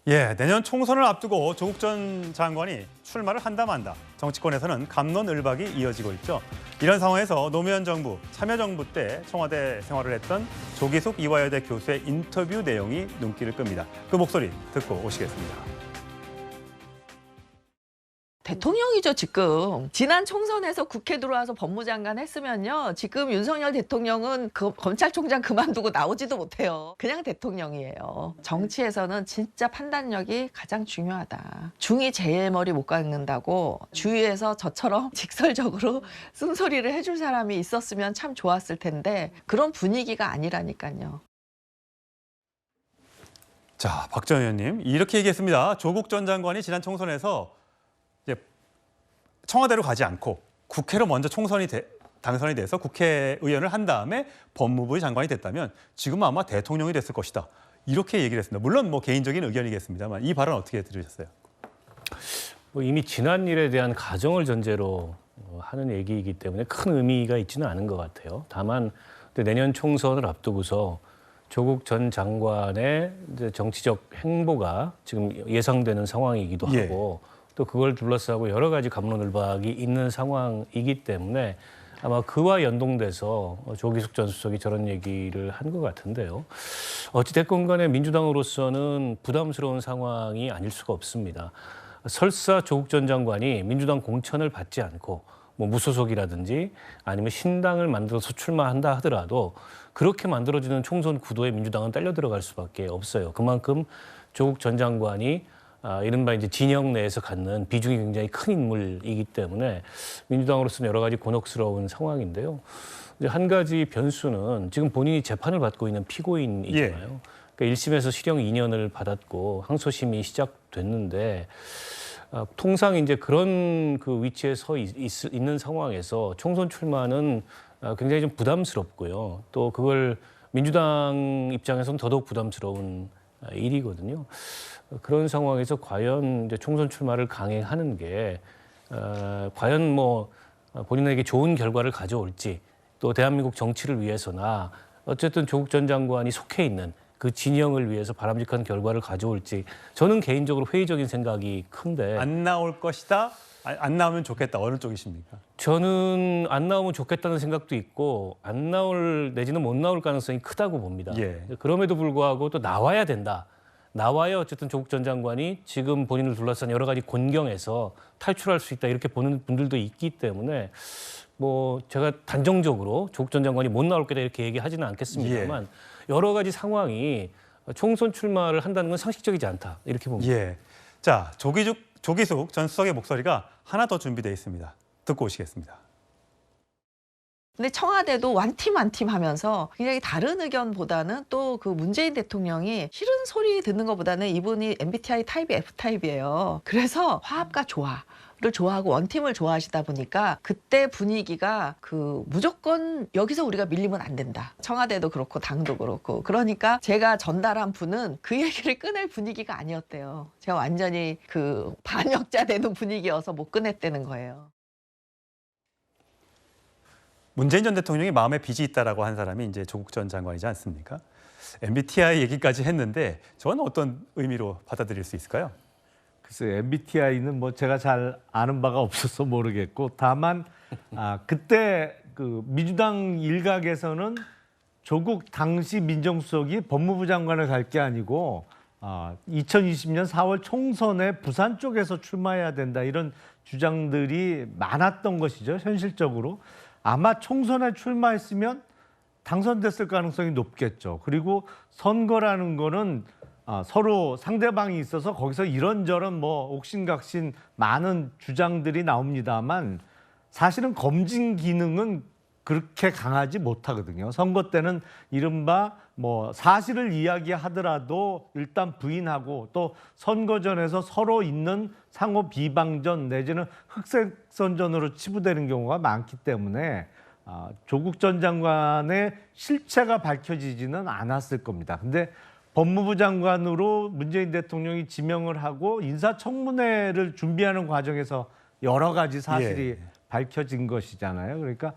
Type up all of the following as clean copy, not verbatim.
예, 내년 총선을 앞두고 조국 전 장관이 출마를 한다 만다. 정치권에서는 갑론을박이 이어지고 있죠. 이런 상황에서 노무현 정부, 참여정부 때 청와대 생활을 했던 조기숙 이화여대 교수의 인터뷰 내용이 눈길을 끕니다. 그 목소리 듣고 오시겠습니다. 대통령이죠, 지금. 지난 총선에서 국회 들어와서 법무장관 했으면요. 지금 윤석열 대통령은 검찰총장 그만두고 나오지도 못해요. 그냥 대통령이에요. 정치에서는 진짜 판단력이 가장 중요하다. 중이 제일 머리 못 깎는다고 주위에서 저처럼 직설적으로 쓴소리를 해줄 사람이 있었으면 참 좋았을 텐데 그런 분위기가 아니라니까요. 자, 박 전 의원님 이렇게 얘기했습니다. 조국 전 장관이 지난 총선에서 이제 청와대로 가지 않고 국회로 먼저 당선이 돼서 국회의원을 한 다음에 법무부의 장관이 됐다면 지금은 아마 대통령이 됐을 것이다. 이렇게 얘기를 했습니다. 물론 뭐 개인적인 의견이겠습니다만 이 발언 어떻게 들으셨어요? 이미 지난 일에 대한 가정을 전제로 하는 얘기이기 때문에 큰 의미가 있지는 않은 것 같아요. 다만 내년 총선을 앞두고서 조국 전 장관의 이제 정치적 행보가 지금 예상되는 상황이기도 하고 또 그걸 둘러싸고 여러 가지 갑론을박이 있는 상황이기 때문에 아마 그와 연동돼서 조기숙 전 수석이 저런 얘기를 한 것 같은데요. 어찌됐건 간에 민주당으로서는 부담스러운 상황이 아닐 수가 없습니다. 설사 조국 전 장관이 민주당 공천을 받지 않고 뭐 무소속이라든지 아니면 신당을 만들어서 출마한다 하더라도 그렇게 만들어지는 총선 구도에 민주당은 딸려 들어갈 수밖에 없어요. 그만큼 조국 전 장관이 이른바 이제 진영 내에서 갖는 비중이 굉장히 큰 인물이기 때문에 민주당으로서는 여러 가지 곤혹스러운 상황인데요. 이제 한 가지 변수는 지금 본인이 재판을 받고 있는 피고인이잖아요. 그러니까 1심에서 실형 2년을 받았고 항소심이 시작됐는데 통상 이제 그런 그 위치에 서 있는 상황에서 총선 출마는 굉장히 좀 부담스럽고요. 또 그걸 민주당 입장에서는 더더욱 부담스러운 일이거든요. 그런 상황에서 과연 이제 총선 출마를 강행하는 게 과연 뭐 본인에게 좋은 결과를 가져올지 또 대한민국 정치를 위해서나 어쨌든 조국 전 장관이 속해 있는 그 진영을 위해서 바람직한 결과를 가져올지 저는 개인적으로 회의적인 생각이 큰데 안 나올 것이다. 안 나오면 좋겠다. 어느 쪽이십니까? 저는 안 나오면 좋겠다는 생각도 있고 안 나올 내지는 못 나올 가능성이 크다고 봅니다. 그럼에도 불구하고 또 나와야 된다. 나와야 어쨌든 조국 전 장관이 지금 본인을 둘러싼 여러 가지 곤경에서 탈출할 수 있다 이렇게 보는 분들도 있기 때문에 뭐 제가 단정적으로 조국 전 장관이 못 나올 거다 이렇게 얘기하지는 않겠습니다만 여러 가지 상황이 총선 출마를 한다는 건 상식적이지 않다 이렇게 봅니다. 자, 조기숙 전 수석의 목소리가 하나 더 준비되어 있습니다. 듣고 오시겠습니다. 근데 청와대도 완팀 하면서 굉장히 다른 의견보다는 또 그 문재인 대통령이 싫은 소리 듣는 것보다는 이분이 MBTI 타입이 F타입이에요. 그래서 화합과 조화를 좋아하고 원팀을 좋아하시다 보니까 그때 분위기가 그 무조건 여기서 우리가 밀리면 안 된다. 청와대도 그렇고 당도 그렇고. 그러니까 제가 전달한 분은 그 얘기를 꺼낼 분위기가 아니었대요. 제가 완전히 그 반역자 되는 분위기여서 못 꺼냈다는 거예요. 문재인 전 대통령이 마음에 빚이 있다라고 한 사람이 이제 조국 전 장관이지 않습니까? MBTI 얘기까지 했는데 저는 어떤 의미로 받아들일 수 있을까요? 글쎄 MBTI는 뭐 제가 잘 아는 바가 없어서 모르겠고 다만 그때 그 민주당 일각에서는 조국 당시 민정수석이 법무부 장관을 갈 게 아니고 2020년 4월 총선에 부산 쪽에서 출마해야 된다 이런 주장들이 많았던 것이죠. 현실적으로. 아마 총선에 출마했으면 당선됐을 가능성이 높겠죠. 그리고 선거라는 거는 서로 상대방이 있어서 거기서 이런저런 뭐 옥신각신 많은 주장들이 나옵니다만 사실은 검증 기능은 그렇게 강하지 못하거든요. 선거 때는 이른바 뭐 사실을 이야기하더라도 일단 부인하고 또 선거전에서 서로 있는 상호 비방전 내지는 흑색선전으로 치부되는 경우가 많기 때문에 조국 전 장관의 실체가 밝혀지지는 않았을 겁니다. 근데 법무부 장관으로 문재인 대통령이 지명을 하고 인사청문회를 준비하는 과정에서 여러 가지 사실이 밝혀진 것이잖아요. 그러니까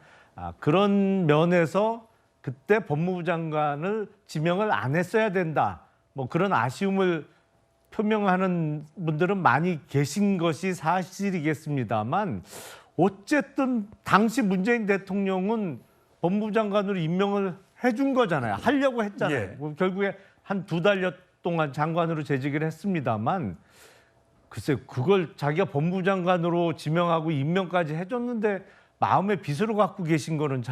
그런 면에서 그때 법무부 장관을 지명을 안 했어야 된다. 뭐 그런 아쉬움을 표명하는 분들은 많이 계신 것이 사실이겠습니다만 어쨌든 당시 문재인 대통령은 법무부 장관으로 임명을 해준 거잖아요. 하려고 했잖아요. 예. 결국에 한 2달여 동안 장관으로 재직을 했습니다만 글쎄 그걸 자기가 법무부 장관으로 지명하고 임명까지 해줬는데 마음의 비수로 갖고 계신 거는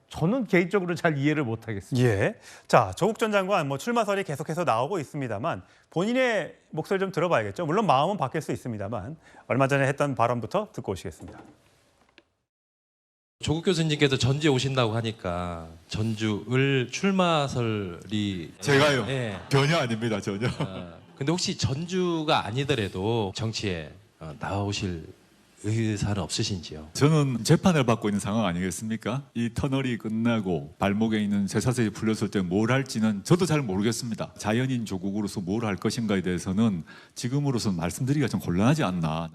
저는 개인적으로 잘 이해를 못 하겠습니다. 예. 자, 조국 전 장관 출마설이 계속해서 나오고 있습니다만 본인의 목소리 좀 들어봐야겠죠. 물론 마음은 바뀔 수 있습니다만 얼마 전에 했던 발언부터 듣고 오시겠습니다. 조국 교수님께서 전주에 오신다고 하니까 전주을 출마설이 제가요? 예. 전혀 아닙니다, 전혀. 근데 혹시 전주가 아니더라도 정치에 나오실 의사는 없으신지요? 저는 재판을 받고 있는 상황 아니겠습니까? 이 터널이 끝나고 발목에 있는 쇠사슬이 풀렸을 때 뭘 할지는 저도 잘 모르겠습니다. 자연인 조국으로서 뭘 할 것인가에 대해서는 지금으로서 말씀드리기가 좀 곤란하지 않나.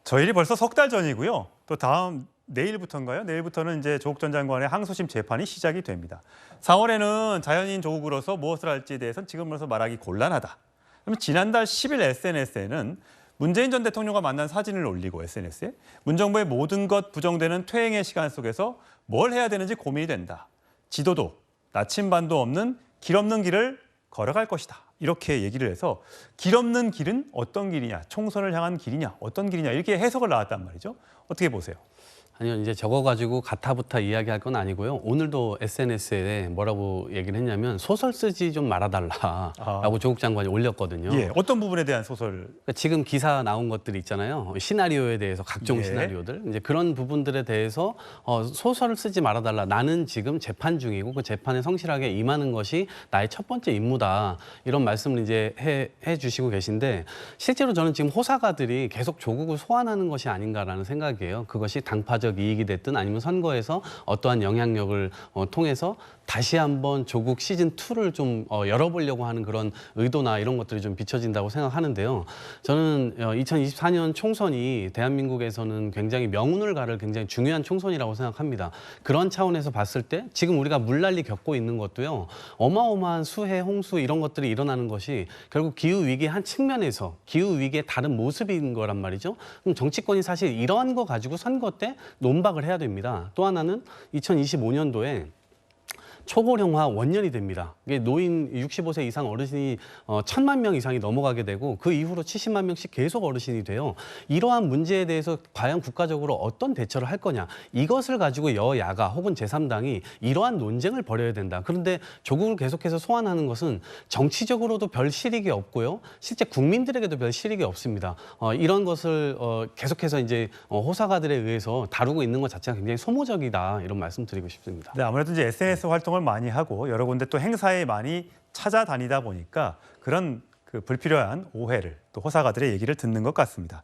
저 일이 벌써 석 달 전이고요. 또 다음 내일부터인가요? 내일부터는 이제 조국 전 장관의 항소심 재판이 시작이 됩니다. 4월에는 자연인 조국으로서 무엇을 할지에 대해서는 지금으로서 말하기 곤란하다. 그러면 지난달 10일 SNS에는 문재인 전 대통령과 만난 사진을 올리고 SNS에 문정부의 모든 것 부정되는 퇴행의 시간 속에서 뭘 해야 되는지 고민이 된다. 지도도 나침반도 없는 길 없는 길을 걸어갈 것이다. 이렇게 얘기를 해서 길 없는 길은 어떤 길이냐, 총선을 향한 길이냐, 어떤 길이냐 이렇게 해석을 나왔단 말이죠. 어떻게 보세요? 아니요, 이제 저거 가지고 가타부타 이야기할 건 아니고요. 오늘도 SNS에 뭐라고 얘기를 했냐면 소설 쓰지 좀 말아달라라고 조국 장관이 올렸거든요. 예, 어떤 부분에 대한 소설? 그러니까 지금 기사 나온 것들이 있잖아요. 시나리오에 대해서 각종 예. 시나리오들 이제 그런 부분들에 대해서 소설을 쓰지 말아달라. 나는 지금 재판 중이고 그 재판에 성실하게 임하는 것이 나의 첫 번째 임무다. 이런 말씀을 이제 해 주시고 계신데 실제로 저는 지금 호사가들이 계속 조국을 소환하는 것이 아닌가라는 생각이에요. 그것이 당파적 이익이 됐든 아니면 선거에서 어떠한 영향력을 통해서 다시 한번 조국 시즌2를 좀 열어보려고 하는 그런 의도나 이런 것들이 좀 비춰진다고 생각하는데요. 저는 2024년 총선이 대한민국에서는 굉장히 명운을 가를 굉장히 중요한 총선이라고 생각합니다. 그런 차원에서 봤을 때 지금 우리가 물난리 겪고 있는 것도요. 어마어마한 수해, 홍수 이런 것들이 일어나는 것이 결국 기후위기의 한 측면에서 기후위기의 다른 모습인 거란 말이죠. 그럼 정치권이 사실 이러한 거 가지고 선거 때 논박을 해야 됩니다. 또 하나는 2025년도에 초고령화 원년이 됩니다. 이게 노인 65세 이상 어르신이 1,000만 명 이상이 넘어가게 되고 그 이후로 70만 명씩 계속 어르신이 돼요. 이러한 문제에 대해서 과연 국가적으로 어떤 대처를 할 거냐. 이것을 가지고 여야가 혹은 제3당이 이러한 논쟁을 벌여야 된다. 그런데 조국을 계속해서 소환하는 것은 정치적으로도 별 실익이 없고요. 실제 국민들에게도 별 실익이 없습니다. 이런 것을 계속해서 이제 호사가들에 의해서 다루고 있는 것 자체가 굉장히 소모적이다. 이런 말씀 드리고 싶습니다. 네, 아무래도 이제 SNS 활동을 많이 하고 여러 군데 또 행사에 많이 찾아다니다 보니까 그런 그 불필요한 오해를 또 호사가들의 얘기를 듣는 것 같습니다.